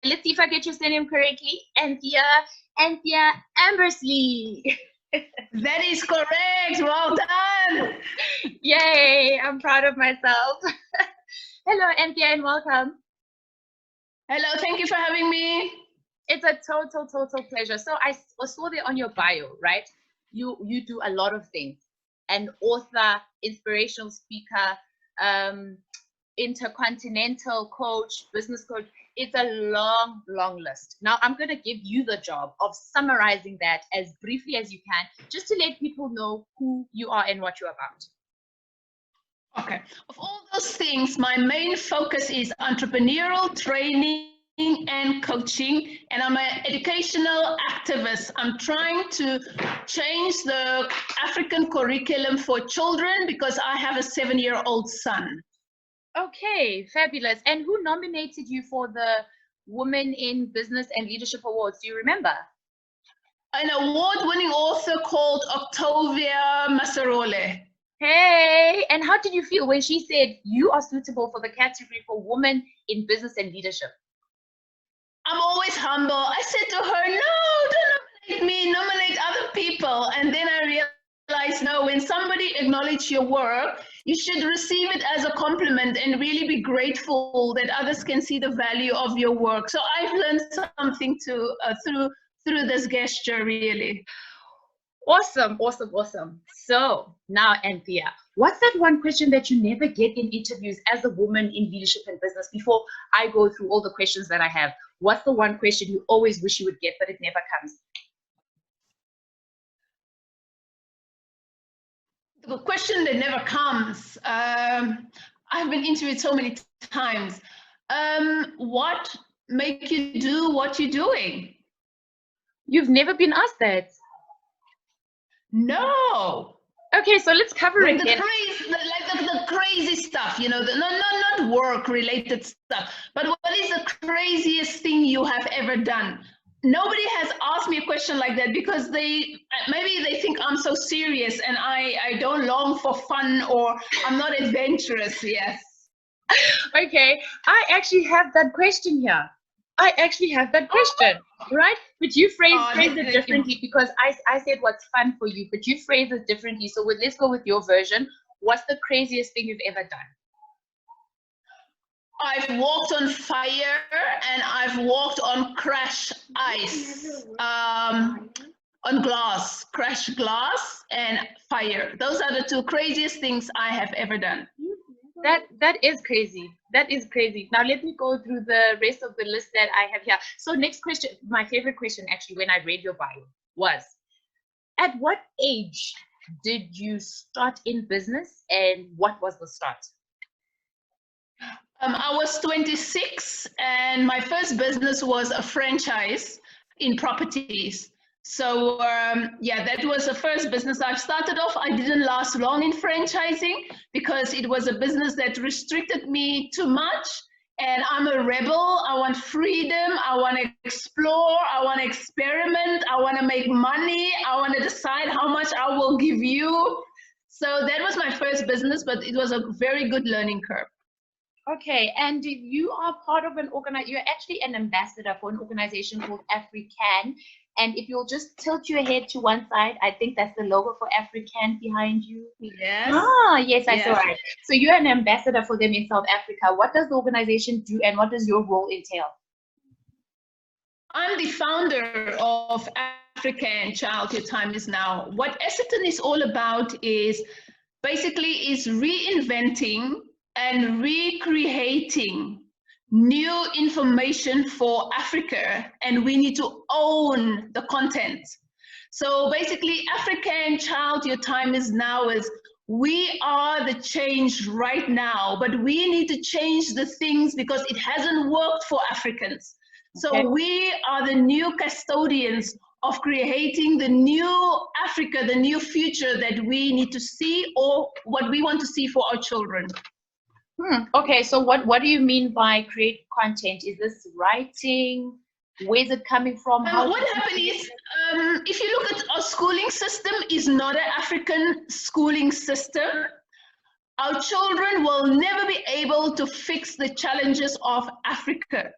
let's see if I get your surname correctly. Anthea Ambersley. That is correct. Well done. Yay, I'm proud of myself. Hello, Anthea, and welcome. Hello, thank you for having me. It's a total pleasure. So I saw there on your bio, right? You do a lot of things. An author, inspirational speaker, intercontinental coach, business coach. It's a long list. Now I'm going to give you the job of summarizing that as briefly as you can, just to let people know who you are and what you're about. Okay. Of all those things, my main focus is entrepreneurial training and coaching, and I'm an educational activist. I'm trying to change the African curriculum for children because I have a 7-year-old son. Okay, fabulous. And who nominated you for the Women in Business and Leadership Awards? Do you remember? An award-winning author called Octavia Masarole. Hey, and how did you feel when she said you are suitable for the category for Women in Business and Leadership? I'm always humble. I said to her, no, don't nominate me, nominate other people. And then I realized, no, when somebody acknowledges your work, you should receive it as a compliment and really be grateful that others can see the value of your work. So I've learned something through this gesture, really. Awesome. So now, Anthea, what's that one question that you never get in interviews as a woman in leadership and business? Before I go through all the questions that I have, what's the one question you always wish you would get, but it never comes? The question that never comes. I've been interviewed so many times. What make you do what you're doing? You've never been asked that? No. Okay, so let's cover like it. The crazy stuff, you know, not work-related stuff, but what is the craziest thing you have ever done? Nobody has asked me a question like that because maybe they think I'm so serious and I don't long for fun or I'm not adventurous. Yes. Okay, I actually have that question here. Right? But you phrased it differently because I said what's fun for you, but you phrased it differently. So let's go with your version. What's the craziest thing you've ever done? I've walked on fire and I've walked on crash ice, on glass, crash glass and fire. Those are the two craziest things I have ever done. That is crazy. That is crazy. Now let me go through the rest of the list that I have here. So next question, my favorite question actually when I read your bio was, at what age did you start in business and what was the start? I was 26 and my first business was a franchise in properties. So yeah, that was the first business I've started off. I didn't last long in franchising because it was a business that restricted me too much. And I'm a rebel. I want freedom. I want to explore. I want to experiment. I want to make money. I want to decide how much I will give you. So that was my first business, but it was a very good learning curve. Okay, and you are part of an you're actually an ambassador for an organization called African. And if you'll just tilt your head to one side, I think that's the logo for African behind you. Yes. Ah, yes, I saw it. So you're an ambassador for them in South Africa. What does the organization do and what does your role entail? I'm the founder of African Childhood Time Is Now. What Essendon is all about is basically reinventing and recreating new information for Africa, and we need to own the content. So basically, African Childhood Time Is Now is we are the change right now, but we need to change the things because it hasn't worked for Africans. So we are the new custodians of creating the new Africa, the new future that we need to see or what we want to see for our children. Okay, so what do you mean by create content? Is this writing? Where's it coming from? What happened is, if you look at our schooling system, is not an African schooling system. Our children will never be able to fix the challenges of Africa.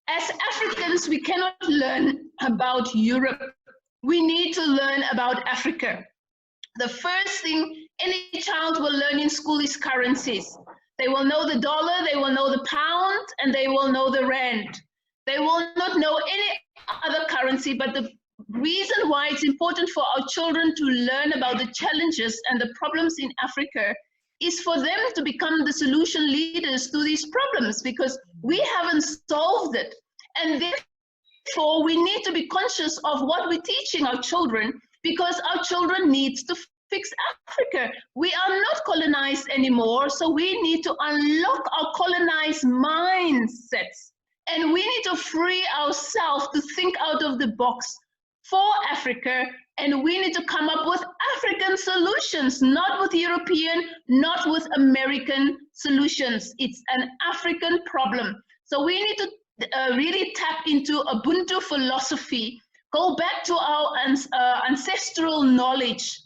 As Africans, we cannot learn about Europe. We need to learn about Africa. The first thing any child will learn in school is currencies. They will know the dollar, they will know the pound, and they will know the rand. They will not know any other currency, but the reason why it's important for our children to learn about the challenges and the problems in Africa is for them to become the solution leaders to these problems, because we haven't solved it. And therefore, we need to be conscious of what we're teaching our children, because our children need to fix Africa. We are not colonized anymore, so we need to unlock our colonized mindsets. And we need to free ourselves to think out of the box for Africa, and we need to come up with African solutions, not with European, not with American solutions. It's an African problem. So we need to really tap into Ubuntu philosophy, go back to our ancestral knowledge,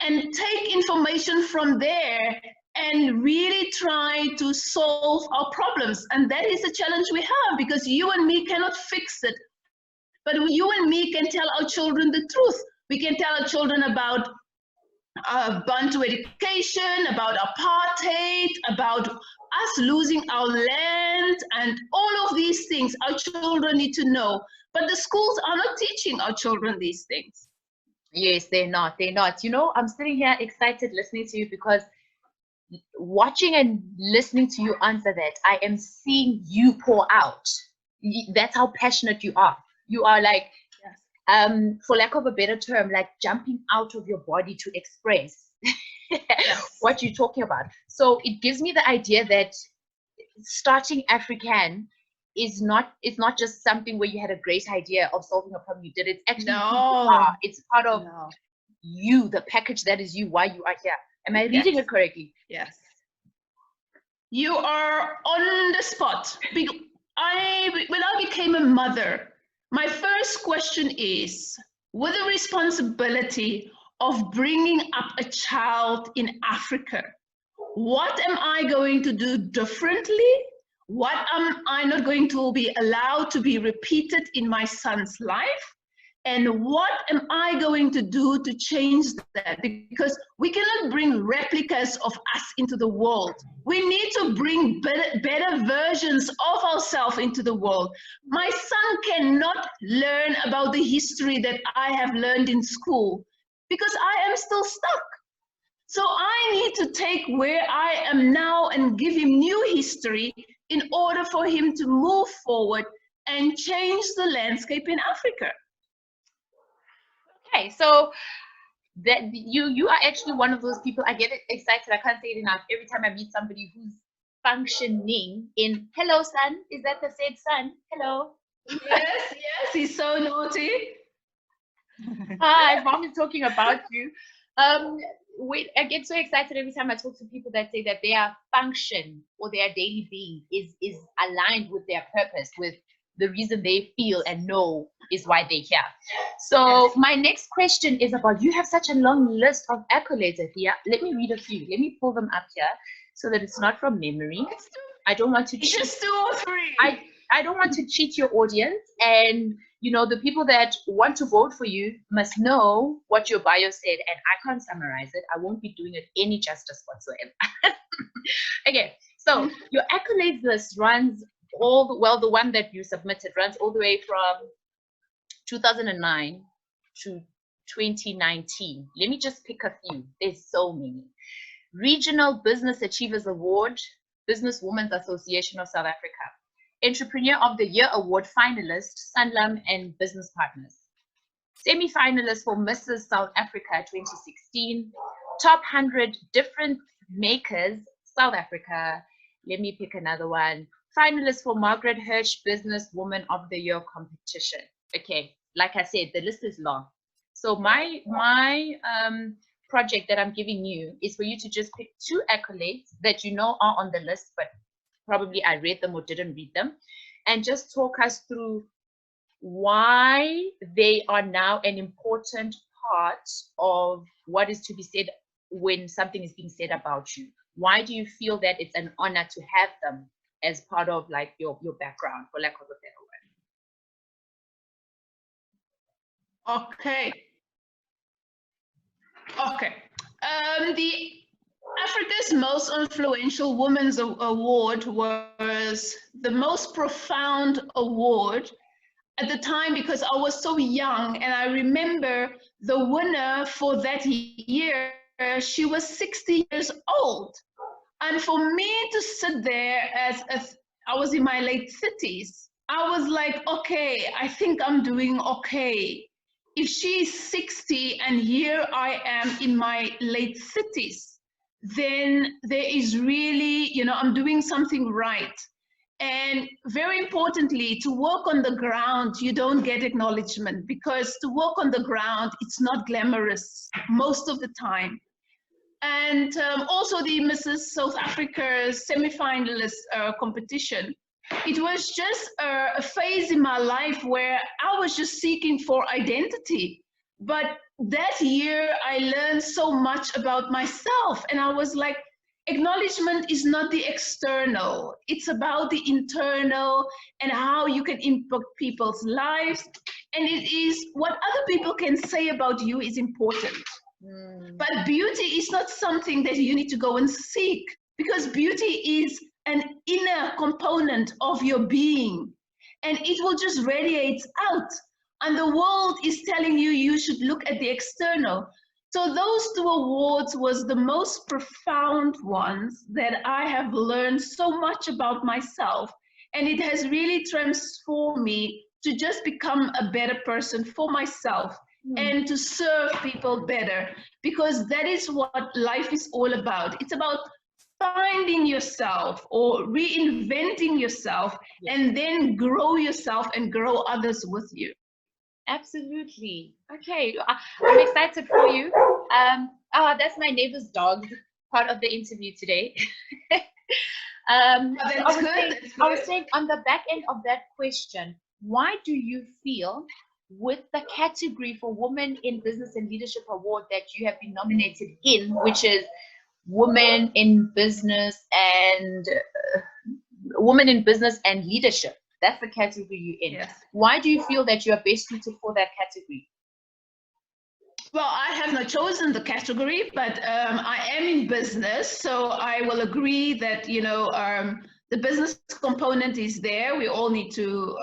and take information from there and really try to solve our problems. And that is the challenge we have, because you and me cannot fix it. But you and me can tell our children the truth. We can tell our children about Bantu education, about apartheid, about us losing our land, and all of these things our children need to know. But the schools are not teaching our children these things. Yes, they're not. They're not. You know, I'm sitting here excited listening to you, because watching and listening to you answer that, I am seeing you pour out. That's how passionate you are. You are like, for lack of a better term, like jumping out of your body to express what you're talking about. So it gives me the idea that starting African is not, it's not just something where you had a great idea of solving a problem, you did it. It's actually who you are. It's part of you, the package that is you, why you are here. Am I reading it correctly? Yes. You are on the spot. When I became a mother, my first question is, with the responsibility of bringing up a child in Africa, what am I going to do differently? What am I not going to be allowed to be repeated in my son's life? And what am I going to do to change that? Because we cannot bring replicas of us into the world. We need to bring better versions of ourselves into the world. My son cannot learn about the history that I have learned in school, because I am still stuck. So I need to take where I am now and give him new history in order for him to move forward and change the landscape in Africa. Okay, so that you are actually one of those people. I get excited. I can't say it enough. Every time I meet somebody who's functioning in, hello son, is that the said son? Hello. Yes, he's so naughty. Hi, mom is talking about you. I get so excited every time I talk to people that say that their function or their daily being is aligned with their purpose, with the reason they feel and know is why they're here. So my next question is about, you have such a long list of accolades, Anthea. Let me read a few. Let me pull them up here so that it's not from memory. I don't want to cheat. Just 2 or 3. I don't want to cheat your audience, and you know, the people that want to vote for you must know what your bio said, and I can't summarize it. I won't be doing it any justice whatsoever. Okay, so your accolades list runs the one that you submitted runs all the way from 2009 to 2019. Let me just pick a few. There's so many. Regional Business Achievers Award, Businesswomen's Association of South Africa. Entrepreneur of the Year Award finalist, Sanlam and Business Partners. Semi-finalist for Mrs. South Africa 2016. Top 100 Different Makers, South Africa. Let me pick another one. Finalist for Margaret Hirsch Businesswoman of the Year competition. Okay, like I said, the list is long. So my project that I'm giving you is for you to just pick 2 accolades that you know are on the list, but probably I read them or didn't read them, and just talk us through why they are now an important part of what is to be said when something is being said about you. Why do you feel that it's an honor to have them as part of like your background, for lack of a better word? Okay. Okay. The Africa's Most Influential Women's Award was the most profound award at the time because I was so young, and I remember the winner for that year, she was 60 years old. And for me to sit there as I was in my late 30s, I was like, okay, I think I'm doing okay. If she's 60 and here I am in my late 30s, then there is really, I'm doing something right. And very importantly, to work on the ground, you don't get acknowledgement, because to work on the ground, it's not glamorous most of the time. And also the Mrs. South Africa semi-finalist competition. It was just a phase in my life where I was just seeking for identity. But that year, I learned so much about myself, and I was like, acknowledgement is not the external, it's about the internal and how you can impact people's lives. And it is what other people can say about you is important. But beauty is not something that you need to go and seek, because beauty is an inner component of your being, and it will just radiate out. And the world is telling you you should look at the external. So those two awards was the most profound ones that I have learned so much about myself. And it has really transformed me to just become a better person for myself and to serve people better, because that is what life is all about. It's about finding yourself or reinventing yourself, and then grow yourself and grow others with you. Absolutely. Okay, I'm excited for you. That's my neighbor's dog, part of the interview today. I was saying on the back end of that question, why do you feel with the category for Women in Business and Leadership Award that you have been nominated in, which is Women in Business and Leadership? That's the category you're in. Yes. Why do you feel that you are best suited for that category? Well, I have not chosen the category, but I am in business, so I will agree that the business component is there. We all need to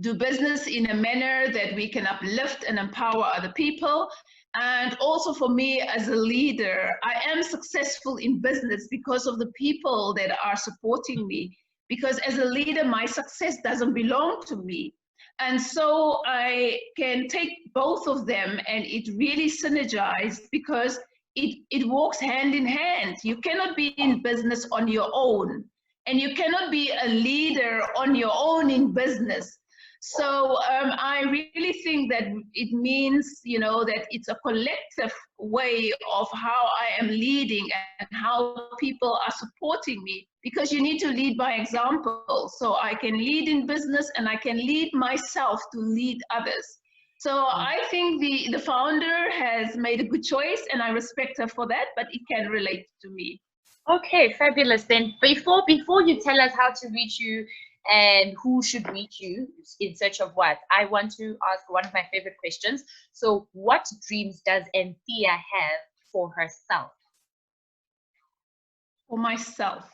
do business in a manner that we can uplift and empower other people. And also for me as a leader, I am successful in business because of the people that are supporting me. Because as a leader, my success doesn't belong to me. And so I can take both of them, and it really synergizes because it walks hand in hand. You cannot be in business on your own, and you cannot be a leader on your own in business. So I really think that it means, that it's a collective way of how I am leading and how people are supporting me, because you need to lead by example. So I can lead in business and I can lead myself to lead others. So I think the founder has made a good choice, and I respect her for that, but it can relate to me. Okay, fabulous. Then before you tell us how to reach you and who should reach you in search of what, I want to ask one of my favorite questions. So what dreams does Anthea have for herself? For myself.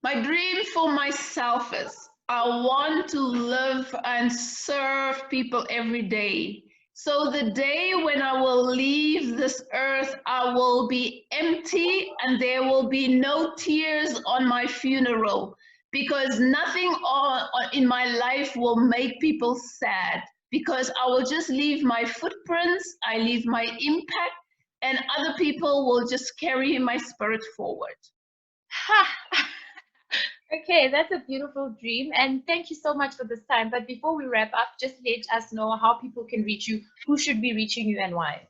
My dream for myself is I want to live and serve people every day. So the day when I will leave this earth, I will be empty and there will be no tears on my funeral, because nothing in my life will make people sad, because I will just leave my footprints, I leave my impact, and other people will just carry my spirit forward. Okay, that's a beautiful dream, and thank you so much for this time. But before we wrap up, just let us know how people can reach you, who should be reaching you, and why.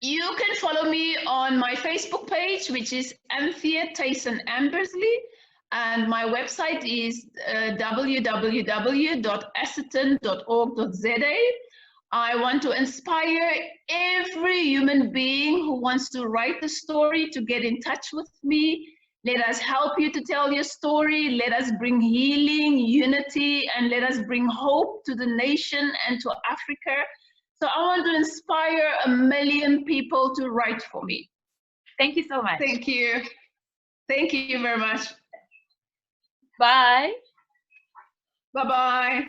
You can follow me on my Facebook page, which is Anthea Tyson Ambersley, and my website is www.ascertain.org.za. I want to inspire every human being who wants to write the story to get in touch with me. Let us help you to tell your story. Let us bring healing, unity, and let us bring hope to the nation and to Africa. So I want to inspire 1 million people to write for me. Thank you so much. Thank you. Thank you very much. Bye. Bye-bye.